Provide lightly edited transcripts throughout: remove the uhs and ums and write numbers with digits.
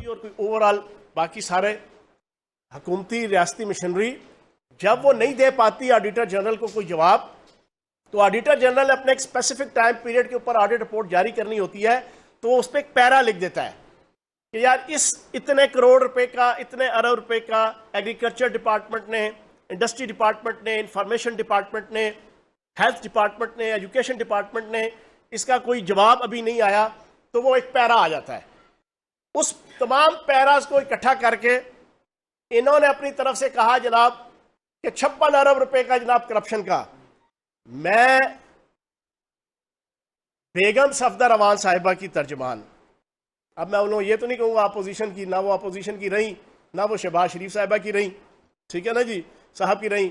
اور کوئی اوورال باقی سارے حکومتی ریاستی مشنری جب وہ نہیں دے پاتی آڈیٹر جنرل کو کوئی جواب، تو آڈیٹر جنرل اپنے ایک اسپیسیفک ٹائم پیریڈ کے اوپر آڈٹ رپورٹ جاری کرنی ہوتی ہے، تو اس پہ ایک پیرا لکھ دیتا ہے کہ یار اس اتنے کروڑ روپے کا، اتنے ارب روپے کا ایگریکلچر ڈپارٹمنٹ نے، انڈسٹری ڈپارٹمنٹ نے، انفارمیشن ڈپارٹمنٹ نے، ہیلتھ ڈپارٹمنٹ نے، ایجوکیشن ڈپارٹمنٹ نے، اس کا کوئی جواب ابھی نہیں آیا، تو وہ ایک پیرا آ جاتا ہے۔ اس تمام پیراز کو اکٹھا کر کے انہوں نے اپنی طرف سے کہا جناب کہ 56 ارب روپے کا جناب کرپشن کا، میں بیگم صفدر روان صاحبہ کی ترجمان، اب میں انہوں یہ تو نہیں کہوں گا اپوزیشن کی، نہ وہ اپوزیشن کی رہیں، نہ وہ شہباز شریف صاحبہ کی رہیں، ٹھیک ہے نا جی، صاحب کی رہیں،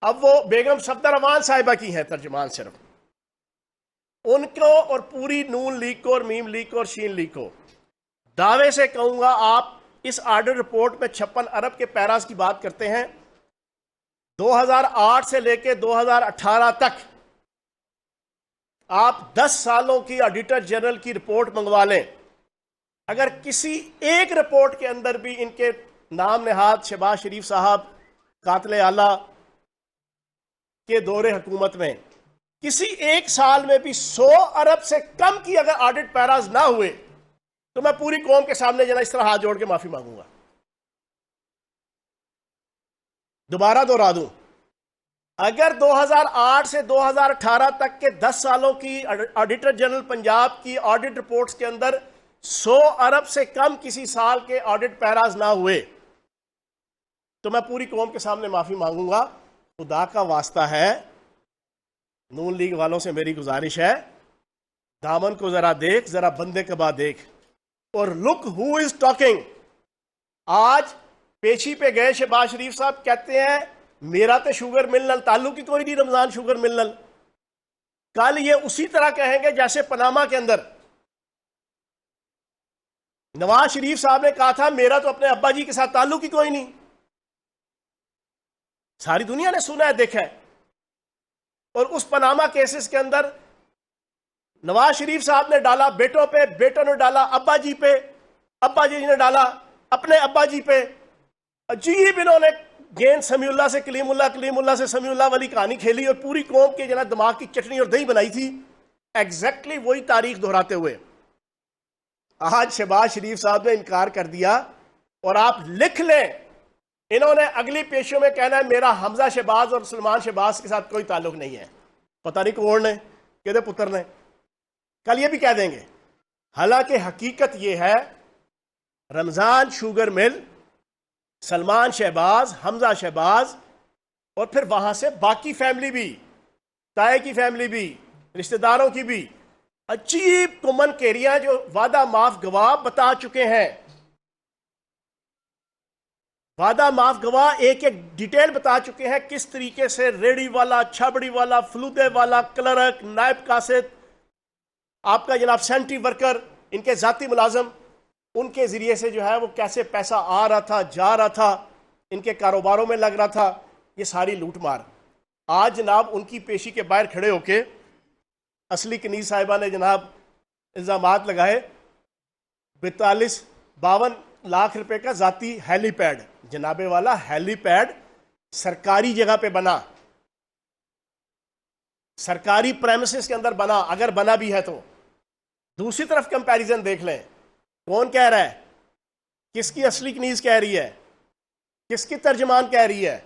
اب وہ بیگم صفدر روان صاحبہ کی ہیں ترجمان صرف، ان کو اور پوری نون لیگ کو اور میم لیگ کو اور شین لیگ کو دعوے سے کہوں گا، آپ اس آرڈر رپورٹ میں 56 ارب کے پیراز کی بات کرتے ہیں، 2008 سے لے کے 2018 تک آپ 10 سالوں کی آڈیٹر جنرل کی رپورٹ منگوا لیں، اگر کسی ایک رپورٹ کے اندر بھی ان کے نام نہاد شہباز شریف صاحب قاتل اعلیٰ کے دور حکومت میں کسی ایک سال میں بھی 100 ارب سے کم کی اگر آڈٹ پیراز نہ ہوئے، تو میں پوری قوم کے سامنے جناب اس طرح ہاتھ جوڑ کے معافی مانگوں گا۔ دوبارہ دوہرا دوں، اگر 2008 سے 2018 تک کے 10 سالوں کی آڈیٹر جنرل پنجاب کی آڈٹ رپورٹس کے اندر 100 ارب سے کم کسی سال کے آڈٹ پیراز نہ ہوئے، تو میں پوری قوم کے سامنے معافی مانگوں گا۔ خدا کا واسطہ ہے، نون لیگ والوں سے میری گزارش ہے، دامن کو ذرا دیکھ، ذرا بندے کبا دیکھ، اور لک ہو از ٹاکنگ۔ آج پیشی پہ گئے شہباز شریف صاحب کہتے ہیں میرا تو شوگر ملنل تعلق ہی کوئی نہیں رمضان شوگر ملنل، کل یہ اسی طرح کہیں گے جیسے پناما کے اندر نواز شریف صاحب نے کہا تھا میرا تو اپنے ابا جی کے ساتھ تعلق ہی کوئی نہیں۔ ساری دنیا نے سنا ہے، دیکھا ہے، اور اس پناما کیسز کے اندر نواز شریف صاحب نے ڈالا بیٹوں پہ، بیٹوں نے ڈالا ابا جی پہ، ابا جی نے ڈالا اپنے ابا جی پہ۔ عجیب انہوں نے گیند سمیع اللہ سے کلیم اللہ، کلیم اللہ سے سمیع اللہ والی کہانی کھیلی اور پوری قوم کے جناب دماغ کی چٹنی اور دہی بنائی تھی، ایگزیکٹلی وہی تاریخ دہراتے ہوئے۔ آج شہباز شریف صاحب نے انکار کر دیا، اور آپ لکھ لیں انہوں نے اگلی پیشیوں میں کہنا ہے میرا حمزہ شہباز اور سلمان شہباز کے ساتھ کوئی تعلق نہیں ہے، پتہ نہیں کون نے، کہتے پتر نے، کل یہ بھی کہہ دیں گے۔ حالانکہ حقیقت یہ ہے رمضان شوگر مل، سلمان شہباز، حمزہ شہباز، اور پھر وہاں سے باقی فیملی بھی، تائے کی فیملی بھی، رشتہ داروں کی بھی، عجیب کمن کیریاں جو وعدہ معاف گواہ بتا چکے ہیں، وعدہ معاف گواہ ایک ایک ڈیٹیل بتا چکے ہیں کس طریقے سے ریڑی والا، چھابڑی والا، فلودے والا، کلرک، نائب قاصد، آپ کا جناب سینٹری ورکر، ان کے ذاتی ملازم، ان کے ذریعے سے جو ہے وہ کیسے پیسہ آ رہا تھا، جا رہا تھا، ان کے کاروباروں میں لگ رہا تھا، یہ ساری لوٹ مار۔ آج جناب ان کی پیشی کے باہر کھڑے ہو کے اصلی کنیز صاحبہ نے جناب الزامات لگائے 52 لاکھ روپے کا ذاتی ہیلی پیڈ، جناب والا ہیلی پیڈ سرکاری جگہ پہ بنا، سرکاری پریمیسز کے اندر بنا، اگر بنا بھی ہے تو۔ دوسری طرف کمپیریزن دیکھ لیں، کون کہہ رہا ہے، کس کی اصلی کنیز کہہ رہی ہے، کس کی ترجمان کہہ رہی ہے؟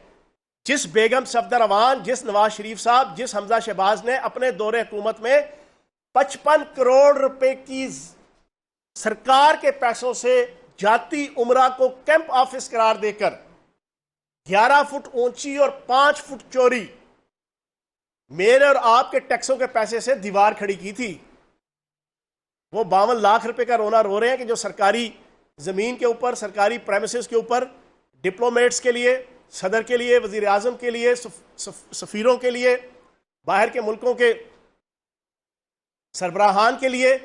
جس بیگم صفدر روان، جس نواز شریف صاحب، جس حمزہ شہباز نے اپنے دور حکومت میں 55 کروڑ روپے کی سرکار کے پیسوں سے جاتی عمرہ کو کیمپ آفس قرار دے کر 11 فٹ اونچی اور 5 فٹ چوری میرے اور آپ کے ٹیکسوں کے پیسے سے دیوار کھڑی کی تھی، وہ 52 لاکھ روپے کا رونا رو رہے ہیں کہ جو سرکاری زمین کے اوپر، سرکاری پریمیسز کے اوپر ڈپلومیٹس کے لیے، صدر کے لیے، وزیر اعظم کے لیے، سفیروں کے لیے، باہر کے ملکوں کے سربراہان کے لیے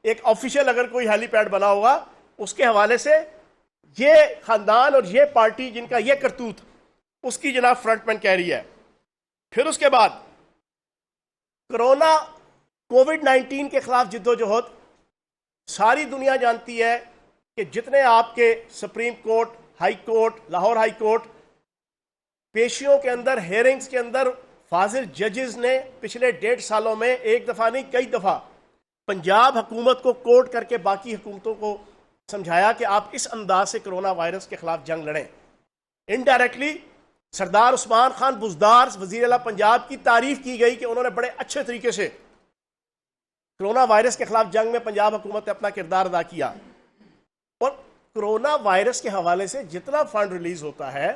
ایک آفیشیل اگر کوئی ہیلی پیڈ بنا ہوگا، اس کے حوالے سے یہ خاندان اور یہ پارٹی جن کا یہ کرتوت، اس کی جناب فرنٹ مین کہہ رہی ہے۔ پھر اس کے بعد کرونا کووڈ 19 کے خلاف جدوجہد، ساری دنیا جانتی ہے کہ جتنے آپ کے supreme court, high court, Lahore high court پیشیوں کے اندر، ہیئرنگز کے اندر فاضل ججز نے پچھلے 1.5 سالوں میں ایک دفعہ نہیں کئی دفعہ پنجاب حکومت کو کوٹ کر کے باقی حکومتوں کو سمجھایا کہ آپ اس انداز سے کرونا وائرس کے خلاف جنگ لڑیں. انڈائریکٹلی سردار عثمان خان بزدار وزیر اعلیٰ پنجاب کی تعریف کی گئی کہ انہوں نے بڑے اچھے طریقے سے کرونا وائرس کے خلاف جنگ میں پنجاب حکومت نے اپنا کردار ادا کیا. اور کرونا وائرس کے حوالے سے جتنا فنڈ ریلیز ہوتا ہے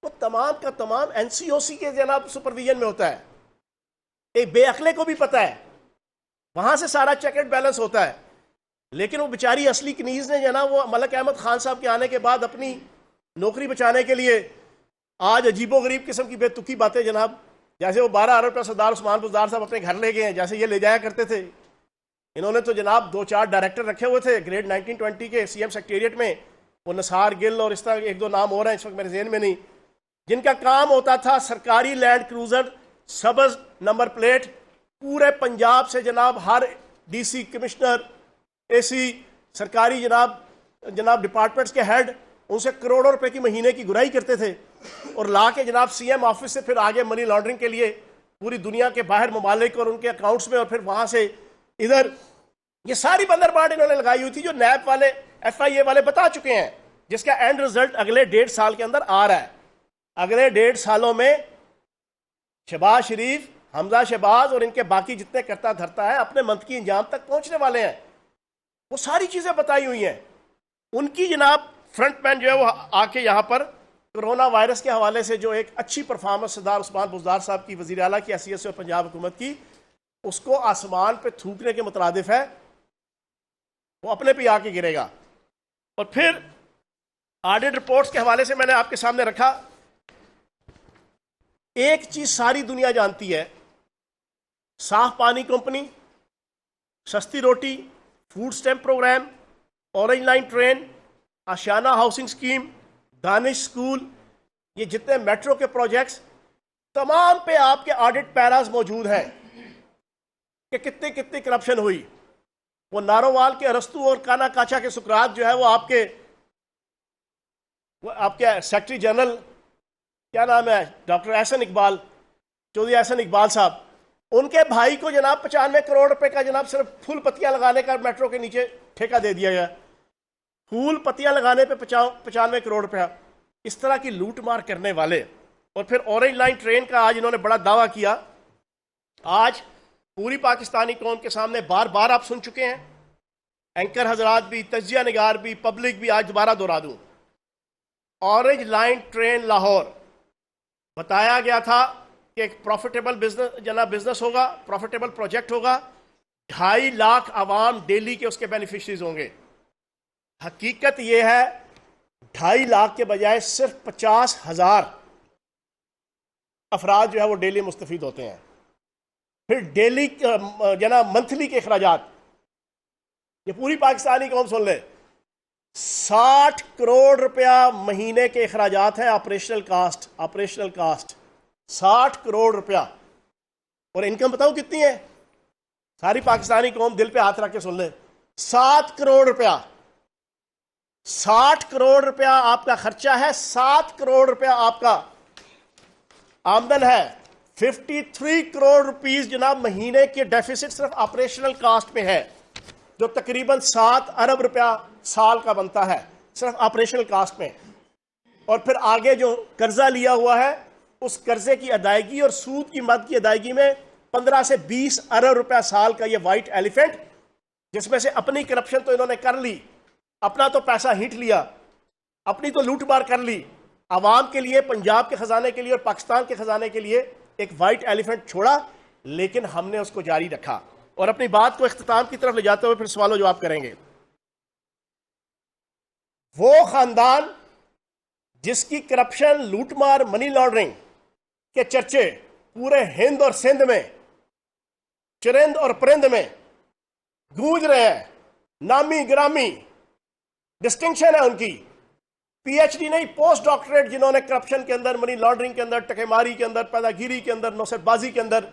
وہ تمام کا تمام این سی او سی کے جناب سپرویژن میں ہوتا ہے. ایک بے عقلے کو بھی پتا ہے وہاں سے سارا چیک اینڈ بیلنس ہوتا ہے. لیکن وہ بیچاری اصلی کنیز نے جناب وہ ملک احمد خان صاحب کے آنے کے بعد اپنی نوکری بچانے کے لیے آج عجیب و غریب قسم کی بے تکی باتیں جناب، جیسے وہ 12 ارب روپے سردار عثمان بزدار صاحب اپنے گھر لے گئے ہیں جیسے یہ لے جایا کرتے تھے. انہوں نے تو جناب 2-4 ڈائریکٹر رکھے ہوئے تھے گریڈ 1920 کے سی ایم سیکریٹریٹ میں، وہ نثار گل اور اس طرح 1-2 نام اور ہیں اس وقت میرے ذہن میں نہیں، جن کا کام ہوتا تھا سرکاری لینڈ کروزر سبز نمبر پلیٹ پورے پنجاب سے جناب ہر ڈی سی، کمشنر، اے سی، سرکاری جناب ڈپارٹمنٹس کے ہیڈ ان سے کروڑوں روپے کی مہینے کی گرائی کرتے تھے اور لا کے جناب سی ایم آفس سے پھر آگے منی لانڈرنگ کے لیے پوری دنیا کے باہر ممالک اور ان کے اکاؤنٹس میں اور پھر وہاں سے ادھر یہ ساری بندر بانٹ انہوں نے لگائی ہوئی تھی جو نیب والے ایف آئی اے والے بتا چکے ہیں، جس کا اینڈ رزلٹ اگلے 1.5 سال کے اندر آ رہا ہے. اگلے 1.5 سالوں میں شہباز شریف، حمزہ شہباز اور ان کے باقی جتنے کرتا دھرتا ہے اپنے منطقی انجام تک پہنچنے والے ہیں. وہ ساری چیزیں بتائی ہوئی ہیں. ان کی جناب فرنٹ مین جو ہے وہ آ کے یہاں پر کرونا وائرس کے حوالے سے جو ایک اچھی پرفارمنس سردار عثمان بزدار صاحب کی وزیر اعلیٰ کی حیثیت سے اور پنجاب حکومت کی، اس کو آسمان پہ تھوکنے کے مترادف ہے. وہ اپنے پہ آ کے گرے گا. اور پھر آڈٹ رپورٹس کے حوالے سے میں نے آپ کے سامنے رکھا. ایک چیز ساری دنیا جانتی ہے، صاف پانی کمپنی، سستی روٹی، food stamp programme, orange line train, Ashiana housing scheme, Danish school, یہ جتنے میٹرو کے پروجیکٹس تمام پہ آپ کے آڈٹ پیراز موجود ہیں کہ کتنی کرپشن ہوئی. وہ نارووال کے ارسطو اور کانا کاچا کے سکرات جو ہے وہ آپ کے سیکرٹری جنرل کیا نام ہے ڈاکٹر احسن اقبال، چودھری احسن اقبال صاحب، ان کے بھائی کو جناب 95 کروڑ روپے کا جناب صرف پھول پتیاں لگانے کا میٹرو کے نیچے ٹھیکہ دے دیا گیا. پھول پتیاں لگانے پہ 95 کروڑ روپیہ. اس طرح کی لوٹ مار کرنے والے. اور پھر اورنج لائن ٹرین کا آج انہوں نے بڑا دعویٰ کیا. آج پوری پاکستانی قوم کے سامنے بار بار آپ سن چکے ہیں، اینکر حضرات بھی، تجزیہ نگار بھی، پبلک بھی، آج دوبارہ دہرا دوں. اورنج لائن ٹرین لاہور بتایا گیا تھا کہ ایک پروفیٹیبل بزنس ہوگا، پروفیٹیبل پروجیکٹ ہوگا، 2.5 لاکھ عوام ڈیلی کے اس کے بینیفیشریز ہوں گے. حقیقت یہ ہے 2.5 لاکھ کے بجائے صرف 50,000 افراد جو ہے وہ ڈیلی مستفید ہوتے ہیں. پھر ڈیلی منتھلی کے اخراجات، یہ پوری پاکستانی قوم سن لے، 60 کروڑ روپیہ مہینے کے اخراجات ہیں. آپریشنل کاسٹ 60 کروڑ روپیہ. اور انکم بتاؤ کتنی ہے؟ ساری پاکستانی قوم دل پہ ہاتھ رکھ کے سن لے، 7 کروڑ روپیہ. 60 کروڑ روپیہ آپ کا خرچہ ہے، 7 کروڑ روپیہ آپ کا آمدن ہے. 53 کروڑ روپیز جناب مہینے کے ڈیفیسٹ صرف آپریشنل کاسٹ میں ہے، جو تقریباً 7 ارب روپیہ سال کا بنتا ہے صرف آپریشنل کاسٹ میں. اور پھر آگے جو قرضہ لیا ہوا ہے اس قرضے کی ادائیگی اور سود کی مد کی ادائیگی میں 15 سے 20 ارب روپیہ سال کا یہ وائٹ ایلیفنٹ، جس میں سے اپنی کرپشن تو انہوں نے کر لی، اپنا تو پیسہ ہینٹ لیا، اپنی تو لوٹ مار کر لی، عوام کے لیے، پنجاب کے خزانے کے لیے اور پاکستان کے خزانے کے لیے ایک وائٹ ایلیفنٹ چھوڑا. لیکن ہم نے اس کو جاری رکھا. اور اپنی بات کو اختتام کی طرف لے جاتے ہوئے پھر سوال و جواب کریں گے. وہ خاندان جس کی کرپشن، لوٹ مار، منی لانڈرنگ کے چرچے پورے ہند اور سندھ میں، چرند اور پرند میں گونج رہے ہیں، نامی گرامی ڈسٹنکشن ہے ان کی، پی ایچ ڈی نہیں، پوسٹ ڈاکٹریٹ، جنہوں نے کرپشن کے اندر، منی لانڈرنگ کے اندر، ٹکے ماری کے اندر، پیدا گیری کے اندر، نوسر بازی کے اندر،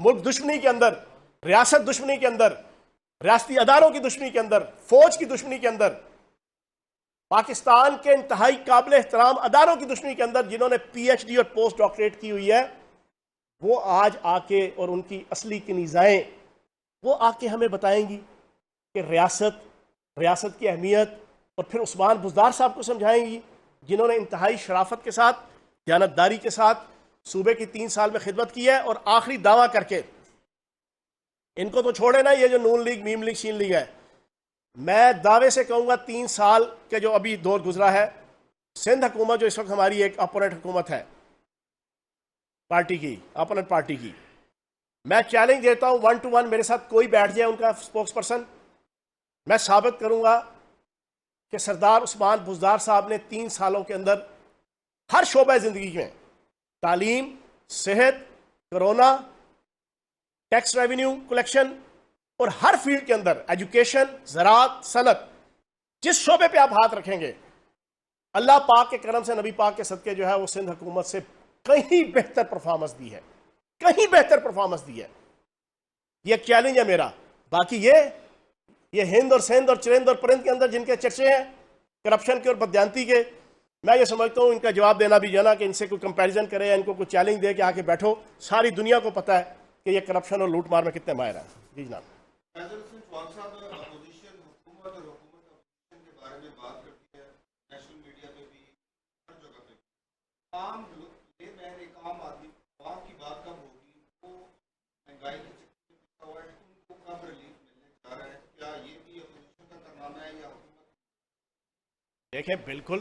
ملک دشمنی کے اندر، ریاست دشمنی کے اندر، ریاستی اداروں کی دشمنی کے اندر، فوج کی دشمنی کے اندر پاکستان کے انتہائی قابل احترام اداروں کی دشمنی کے اندر جنہوں نے پی ایچ ڈی اور پوسٹ ڈاکٹریٹ کی ہوئی ہے، وہ آج آ کے اور ان کی اصلی کنیزائیں وہ آ کے ہمیں بتائیں گی کہ ریاست کی اہمیت، اور پھر عثمان بزدار صاحب کو سمجھائیں گی جنہوں نے انتہائی شرافت کے ساتھ، دیانتداری کے ساتھ صوبے کی 3 سال میں خدمت کی ہے، اور آخری دعویٰ کر کے ان کو تو چھوڑے نا، یہ جو نون لیگ، میم لیگ، شین لیگ ہے، میں دعوے سے کہوں گا 3 سال کے جو ابھی دور گزرا ہے، سندھ حکومت جو اس وقت ہماری ایک اپوننٹ حکومت ہے پارٹی کی، اپوننٹ پارٹی کی، میں چیلنج دیتا ہوں 1 to 1 میرے ساتھ کوئی بیٹھ جائے ان کا اسپوکس پرسن، میں ثابت کروں گا کہ سردار عثمان بزدار صاحب نے 3 سالوں کے اندر ہر شعبہ زندگی میں، تعلیم، صحت، کرونا، ٹیکس ریونیو کلیکشن، اور ہر فیلڈ کے اندر، ایجوکیشن، زراعت، صنعت، جس شعبے پہ آپ ہاتھ رکھیں گے، اللہ پاک کے کرم سے، نبی پاک کے صدقے جو ہے وہ سندھ حکومت سے کہیں بہتر پرفارمنس دی ہے، کہیں بہتر پرفارمنس دی ہے۔ یہ ایک چیلنج ہے میرا۔ باقی یہ ہند اور سندھ اور چرند اور پرند کے اندر جن کے چرچے ہیں کرپشن کے اور بددیانتی کے، میں یہ سمجھتا ہوں ان کا جواب دینا بھی جانا کہ ان سے کوئی کمپیریزن کرے یا ان کو کوئی چیلنج دے کہ آ کے بیٹھو، ساری دنیا کو پتہ ہے کہ یہ کرپشن اور لوٹ مار میں کتنے ماہر ہیں۔ جی جناب۔ اپوزیشن حکومت اور حکومت اپوزیشن کے بارے میں بات کرتی ہے، نیشنل میڈیا پہ بھی، ہر جگہ پہ۔ عام لوگ، یہ میں ایک عام آدمی، عوام کی بات کب ہوگی؟ وہ مہنگائی کے چکر میں پھنسا ہوا ہے، ان کو کب ریلیف ملنے جا رہا ہے؟ کیا یہ بھی اپوزیشن کا کارنامہ ہے یا حکومت؟ دیکھیں، بالکل،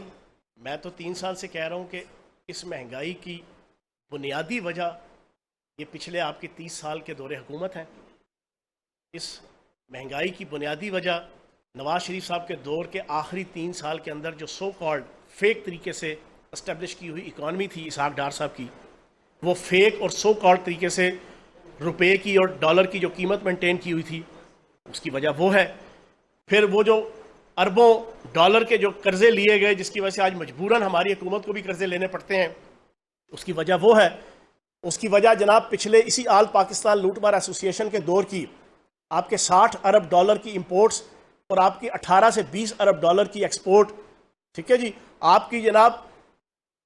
میں تو 3 سال سے کہہ رہا ہوں کہ اس مہنگائی کی بنیادی وجہ یہ پچھلے آپ کی 30 سال کے دور حکومت ہیں۔ اس مہنگائی کی بنیادی وجہ نواز شریف صاحب کے دور کے آخری 3 سال کے اندر جو سو کالڈ فیک طریقے سے اسٹیبلش کی ہوئی اکانومی تھی اسحاق ڈار صاحب کی، وہ فیک اور سو کالڈ طریقے سے روپے کی اور ڈالر کی جو قیمت مینٹین کی ہوئی تھی، اس کی وجہ وہ ہے۔ پھر وہ جو اربوں ڈالر کے جو قرضے لیے گئے، جس کی وجہ سے آج مجبوراً ہماری حکومت کو بھی قرضے لینے پڑتے ہیں، اس کی وجہ وہ ہے۔ اس کی وجہ جناب پچھلے اسی آل پاکستان لوٹ مار ایسوسی ایشن کے دور کی آپ کے 60 ارب ڈالر کی امپورٹس اور آپ کی 18 سے 20 ارب ڈالر کی ایکسپورٹ، ٹھیک ہے جی، آپ کی جناب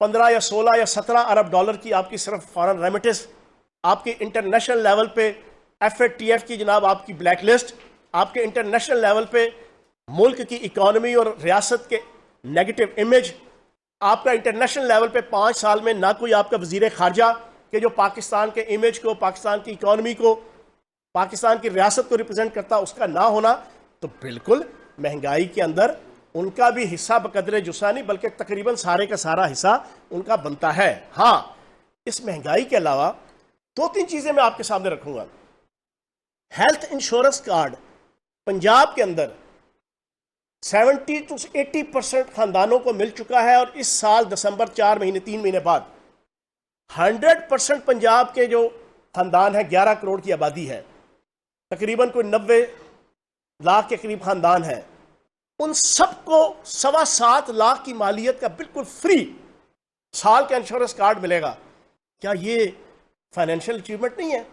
15 یا 16 یا 17 ارب ڈالر کی آپ کی صرف فارن ریمیٹنس، آپ کے انٹرنیشنل لیول پہ ایف اے ٹی ایف کی جناب آپ کی بلیک لسٹ، آپ کے انٹرنیشنل لیول پہ ملک کی اکانومی اور ریاست کے نیگیٹو امیج، آپ کا انٹرنیشنل لیول پہ 5 سال میں نہ کوئی آپ کا وزیر خارجہ کہ جو پاکستان کے امیج کو، پاکستان کی اکانومی کو، پاکستان کی ریاست کو ریپرزینٹ کرتا، اس کا نہ ہونا، تو بالکل مہنگائی کے اندر ان کا بھی حصہ بقدر جسانی، بلکہ تقریباً سارے کا سارا حصہ ان کا بنتا ہے۔ ہاں، اس مہنگائی کے علاوہ 2-3 چیزیں میں آپ کے سامنے رکھوں گا۔ ہیلتھ انشورنس کارڈ پنجاب کے اندر 70 to 80% خاندانوں کو مل چکا ہے، اور اس سال دسمبر 3 مہینے بعد 100% پنجاب کے جو خاندان ہیں، 11 کروڑ کی آبادی ہے، تقریباً کوئی 90 لاکھ کے قریب خاندان ہیں، ان سب کو 7.25 لاکھ کی مالیت کا بالکل فری سال کا انشورنس کارڈ ملے گا۔ کیا یہ فائنینشیل اچیومنٹ نہیں ہے؟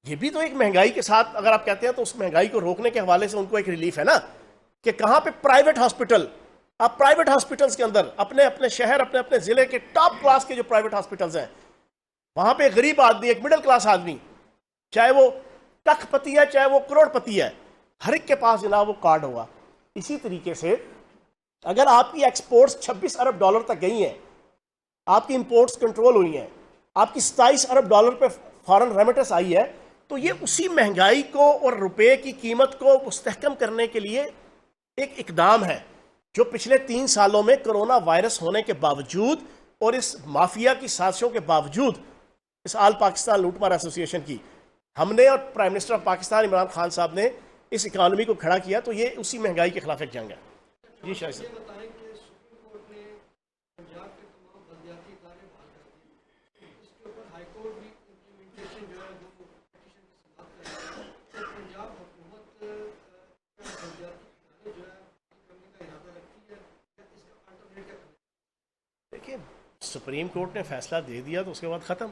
یہ بھی تو ایک مہنگائی کے ساتھ اگر آپ کہتے ہیں تو اس مہنگائی کو روکنے کے حوالے سے ان کو ایک ریلیف ہے نا، کہ کہاں پہ پرائیویٹ ہاسپٹل، آپ پرائیویٹ ہاسپٹلز کے اندر اپنے شہر، اپنے ضلع کے ٹاپ کلاس کے جو پرائیویٹ ہاسپٹلز ہیں، وہاں پہ ایک غریب آدمی، ایک مڈل کلاس آدمی، چاہے وہ ٹک پتی ہے چاہے وہ کروڑ پتی ہے، ہر ایک کے پاس جناب وہ کارڈ ہوگا۔ اسی طریقے سے اگر آپ کی ایکسپورٹس 26 ارب ڈالر تک گئی ہیں، آپ کی امپورٹس کنٹرول ہوئی ہیں، آپ کی 27 ارب ڈالر پہ فارن ریمیٹنس آئی ہے، تو یہ اسی مہنگائی کو اور روپے کی قیمت کو مستحکم کرنے کے لیے ایک اقدام ہے جو پچھلے 3 سالوں میں کرونا وائرس ہونے کے باوجود اور اس مافیا کی سازشوں کے باوجود، اس آل پاکستان لوٹ مار ایسوسی ایشن کی، ہم نے اور prime minister of Pakistan Imran Khan صاحب نے اس اکانومی کو کھڑا کیا، تو یہ اسی مہنگائی کے خلاف ایک جنگ ہے۔ جی شاہد صاحب۔ دیکھیے، سپریم کورٹ نے فیصلہ دے دیا تو اس کے بعد ختم۔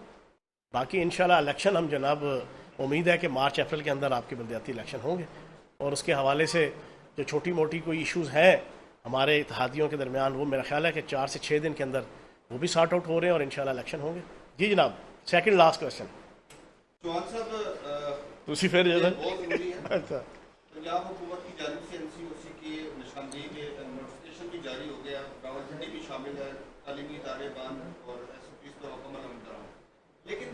باقی انشاءاللہ الیکشن ہم جناب امید ہے کہ مارچ اپریل کے اندر آپ کے بلدیاتی الیکشن ہوں گے، اور اس کے حوالے سے جو چھوٹی موٹی کوئی ایشوز ہیں ہمارے اتحادیوں کے درمیان وہ میرا خیال ہے کہ 4 سے 6 دن کے اندر وہ بھی سارٹ آؤٹ ہو رہے ہیں اور انشاءاللہ الیکشن ہوں گے. جی جناب, سیکنڈ لاسٹ کوشچن. چوہان صاحب اسی پھر یہ بہت ضروری ہے. اچھا, پنجاب حکومت کی جانب سے NCOC کی نشاندہی کے نوٹیفکیشن بھی جاری ہو گیا, راولپنڈی بھی شامل ہے, تعلیمی ادارے بند اور SOPs پر مکمل عمل کرا. لیکن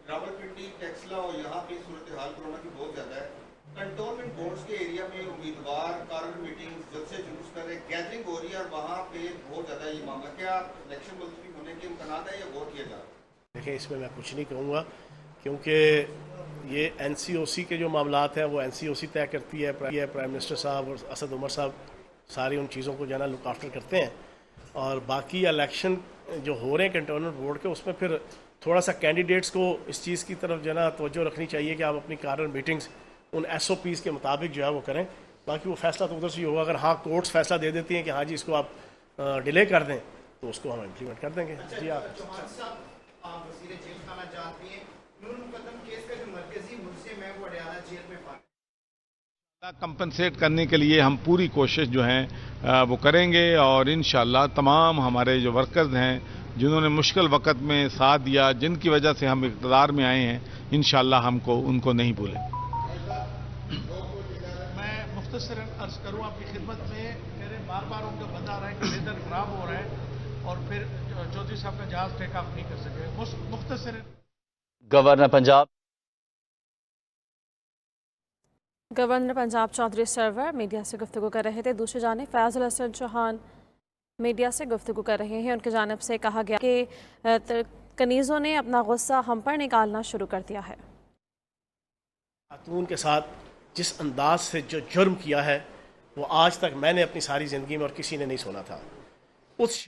راولپنڈی, ٹیکسلا اور یہاں پہ صورتحال کورونا کی بہت زیادہ ہے. کنٹونمنٹ بورڈز کے ایریا میں امیدوار کارر میٹنگ جلسے جلوس کر رہے, گیدرنگ ہو رہی ہے اور وہاں پہ بہت زیادہ یہ معاملہ, کیا الیکشن ملتوی ہونے کے امکانات ہیں یا غور کیا جا رہا ہے؟ دیکھیں اس میں کچھ نہیں کہوں گا کیونکہ یہ NCOC کے جو معاملات ہیں وہ NCOC طے کرتی ہے. پرائم منسٹر صاحب اور اسد عمر صاحب ساری ان چیزوں کو جو ہے نا لک آفٹر کرتے ہیں. اور باقی الیکشن جو ہو رہے ہیں کنٹونمنٹ بورڈ کے, اس میں پھر تھوڑا سا کینڈیڈیٹس کو اس چیز کی طرف جو ہے نا توجہ رکھنی چاہیے کہ آپ اپنی کارر میٹنگز ان SOPs کے مطابق جو ہے وہ کریں. باقی وہ فیصلہ تو ادھر سے ہی ہوگا. اگر ہاں کورٹس فیصلہ دے دیتی ہیں کہ ہاں جی اس کو آپ ڈیلے کر دیں تو اس کو ہم امپلیمنٹ کر دیں گے. جی آپ چوہان صاحب وزیر جیل خانہ جانتے ہیں, نور مقدم کیس کا جو مرکزی ملزم ہے وہ اڈیالہ جیل میں پایا. کمپنسیٹ کرنے کے لیے ہم پوری کوشش جو ہیں وہ کریں گے, اور انشاءاللہ تمام ہمارے جو ورکرز ہیں جنہوں نے مشکل وقت میں ساتھ دیا, جن کی وجہ سے ہم اقتدار میں آئے ہیں, انشاءاللہ ہم کو ان کو نہیں بھولیں. میں مختصراً عرض کروں آپ کی خدمت میں, کہہ رہے بار بار ان کا بتا رہا ہے کہ ویدر خراب ہو رہا ہے اور پھر چودھری صاحب کا جہاز ٹیک آف نہیں کر سکے. مختصراً گورنر پنجاب چودھری سرور میڈیا سے گفتگو کر رہے تھے. دوسری جانب فیاض الحسن چوہان میڈیا سے گفتگو کر رہے ہیں. ان کی جانب سے کہا گیا کہ کنیزوں نے اپنا غصہ ہم پر نکالنا شروع کر دیا ہے. خاتون کے ساتھ جس انداز سے جو جرم کیا ہے وہ آج تک میں نے اپنی ساری زندگی میں اور کسی نے نہیں سنا تھا. اس